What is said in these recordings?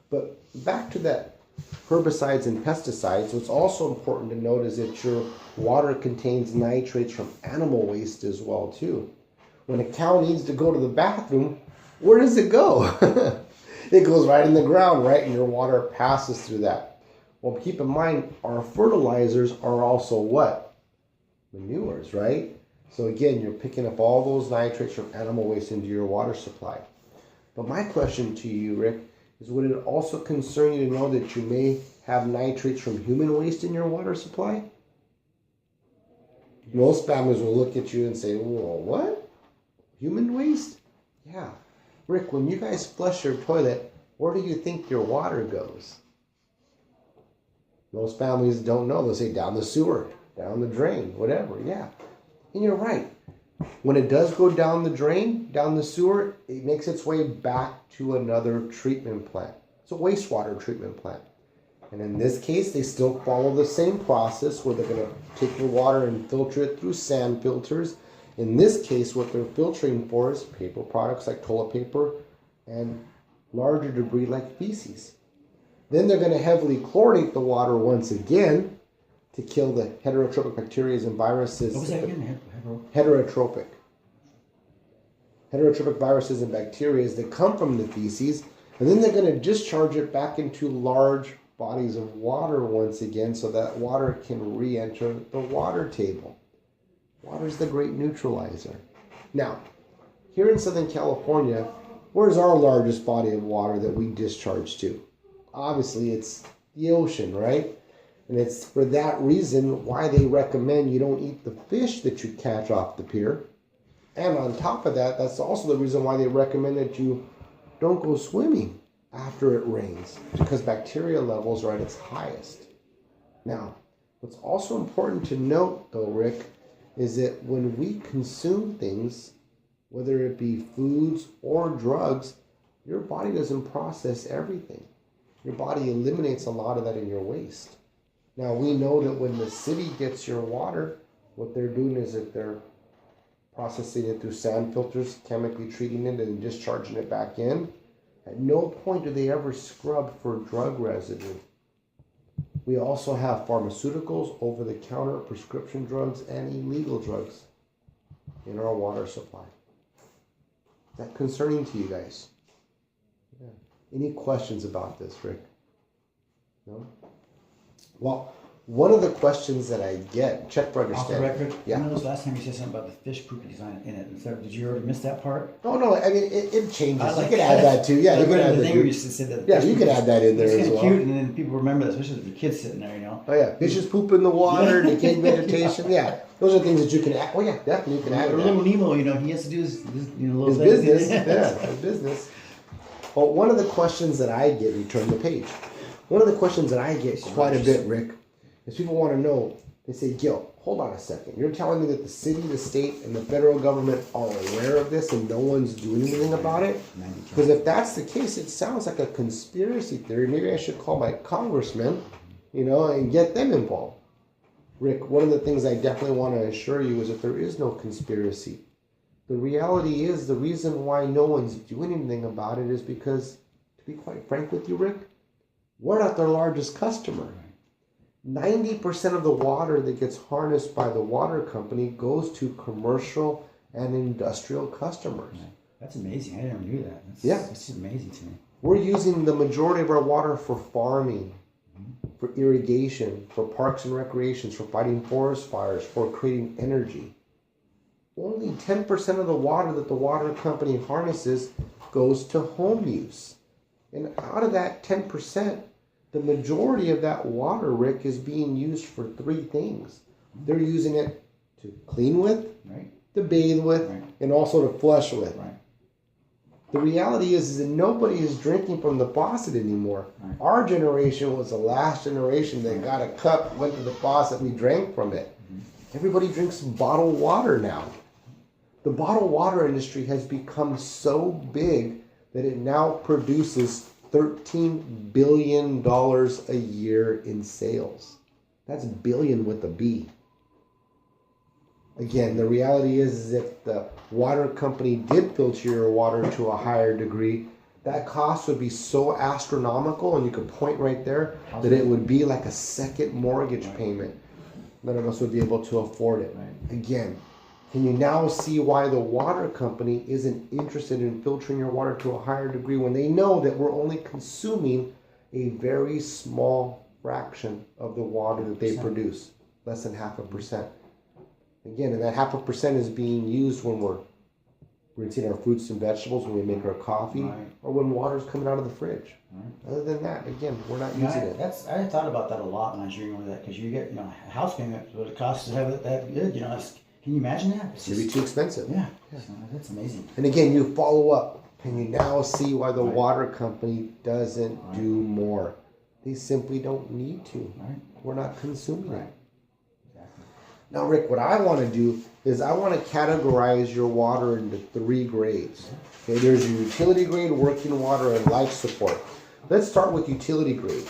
But back to that herbicides and pesticides, what's also important to note is that your water contains nitrates from animal waste as well too. When a cow needs to go to the bathroom, where does it go? It goes right in the ground, right? And your water passes through that. Well, keep in mind, our fertilizers are also what? Manures, right? So again, you're picking up all those nitrates from animal waste into your water supply. But my question to you, Rick, is would it also concern you to know that you may have nitrates from human waste in your water supply? Most families will look at you and say, well, what? Human waste? Yeah. Rick, when you guys flush your toilet, where do you think your water goes? Most families don't know. They'll say down the sewer, down the drain, whatever. Yeah. And you're right. When it does go down the drain, down the sewer, it makes its way back to another treatment plant. It's a wastewater treatment plant. And in this case, they still follow the same process where they're going to take your water and filter it through sand filters. In this case, what they're filtering for is paper products like toilet paper and larger debris like feces. Then they're going to heavily chlorinate the water once again to kill the heterotrophic bacteria and viruses. What was that again? Heterotrophic. Heterotrophic viruses and bacteria that come from the feces, and then they're going to discharge it back into large bodies of water once again so that water can re-enter the water table. Water is the great neutralizer. Now, here in Southern California, where's our largest body of water that we discharge to? Obviously, it's the ocean, right? And it's for that reason why they recommend you don't eat the fish that you catch off the pier. And on top of that, that's also the reason why they recommend that you don't go swimming after it rains, because bacteria levels are at its highest. Now, what's also important to note, though, Rick, is that when we consume things, whether it be foods or drugs, your body doesn't process everything. Your body eliminates a lot of that in your waste. Now, we know that when the city gets your water, what they're doing is that they're processing it through sand filters, chemically treating it and discharging it back in. At no point do they ever scrub for drug residue. We also have pharmaceuticals, over-the-counter prescription drugs, and illegal drugs in our water supply. Is that concerning to you guys? Yeah. Any questions about this, Rick? No? Well, one of the questions that I get, check for understanding. Off the record, yeah. I noticed last time you said something about the fish poop design in it. Did you already miss that part? Oh, no, I mean, it changes. You can add that too. Yeah, you can add that. Yeah, you can add that in there as well. It's kind of cute, and then people remember that, especially if the kids sitting there, you know. Oh, yeah. Fishes poop in the water, decayed vegetation. Yeah, those are things that you can add. Oh, yeah, definitely you can add. Or little Nemo, you know, he has to do his little business. Yeah, his business. Well, one of the questions that I get, return the page. One of the questions that I get quite a bit, Rick, is people want to know, they say, Gil, hold on a second. You're telling me that the city, the state, and the federal government are aware of this and no one's doing anything about it? Because if that's the case, it sounds like a conspiracy theory. Maybe I should call my congressman, you know, and get them involved. Rick, one of the things I definitely want to assure you is that there is no conspiracy. The reality is the reason why no one's doing anything about it is because, to be quite frank with you, Rick, we're not their largest customer. 90% of the water that gets harnessed by the water company goes to commercial and industrial customers. That's amazing. I never knew that. That's amazing to me. We're using the majority of our water for farming, for irrigation, for parks and recreations, for fighting forest fires, for creating energy. Only 10% of the water that the water company harnesses goes to home use. And out of that 10%, the majority of that water, Rick, is being used for three things. They're using it to clean with, right, to bathe with, right, and also to flush with. Right. The reality is that nobody is drinking from the faucet anymore. Right. Our generation was the last generation that got a cup, went to the faucet, we drank from it. Everybody drinks bottled water now. The bottled water industry has become so big that it now produces $13 billion a year in sales. That's billion with a B. Again, the reality is if the water company did filter your water to a higher degree, that cost would be so astronomical, and you could point right there that it would be like a second mortgage payment. None of us would be able to afford it. Right. Again, can you now see why the water company isn't interested in filtering your water to a higher degree when they know that we're only consuming a very small fraction of the water that they produce, less than 0.5%. Again, and that 0.5% is being used when we're rinsing our fruits and vegetables, when we make our coffee, Right. or when water's coming out of the fridge. Right. Other than that, again, we're not using it. I thought about that a lot when I was reading that, because you get, a house payment, what it costs to have it that good, can you imagine that? It's gonna be too expensive. Yeah, so that's amazing. And again, you follow up, and you now see why the water company doesn't do more. They simply don't need to. Right. We're not consuming it. Exactly. Now, Rick, what I want to do is I want to categorize your water into 3 grades. Okay, there's your utility grade, working water, and life support. Let's start with utility grade.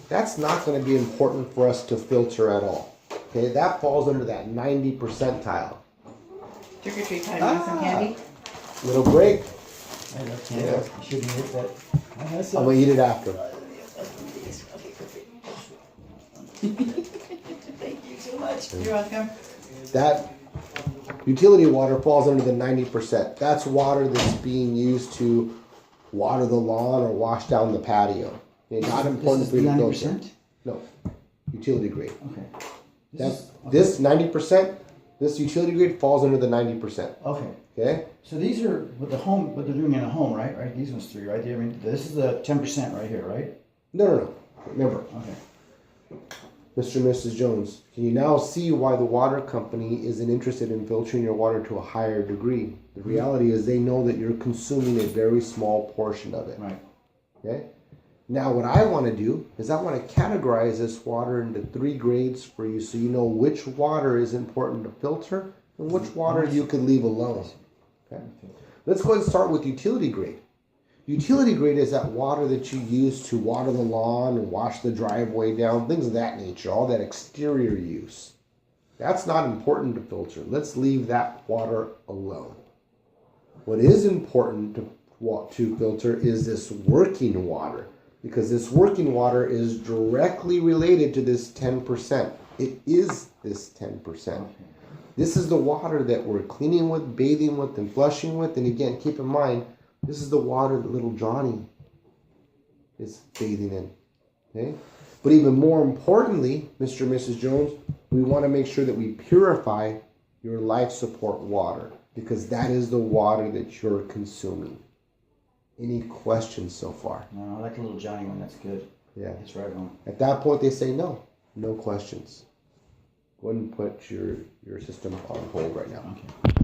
That's not going to be important for us to filter at all. Okay, that falls under that 90 percentile. Trick or treat time, want some candy? Little break. I love candy. Yeah. You shouldn't eat that. I'm going to eat it after. Thank you so much. You're welcome. That utility water falls under the 90%. That's water that's being used to water the lawn or wash down the patio. Okay, not important for you to filter. 90%? No, utility grade. Okay. This 90%, this utility grade falls under the 90%. Okay. Okay? So these are with the home, what they're doing in a home, right? Right. These ones 3, right? I mean, this is the 10% right here, right? No. Remember, Okay. Mr. and Mrs. Jones, can you now see why the water company isn't interested in filtering your water to a higher degree? The reality is they know that you're consuming a very small portion of it. Right. Okay? Now what I want to do is I want to categorize this water into 3 grades for you so you know which water is important to filter and which water you can leave alone. Okay? Let's go ahead and start with utility grade. Utility grade is that water that you use to water the lawn and wash the driveway down, things of that nature, all that exterior use. That's not important to filter. Let's leave that water alone. What is important to filter is this working water, because this working water is directly related to this 10%. It is this 10%. This is the water that we're cleaning with, bathing with, and flushing with. And again, keep in mind, this is the water that little Johnny is bathing in. Okay? But even more importantly, Mr. and Mrs. Jones, we want to make sure that we purify your life support water, because that is the water that you're consuming. Any questions so far? No, I like the little Johnny one. That's good. Yeah. It's right home. At that point, they say no. No questions. Go ahead and put your system on hold right now. Okay.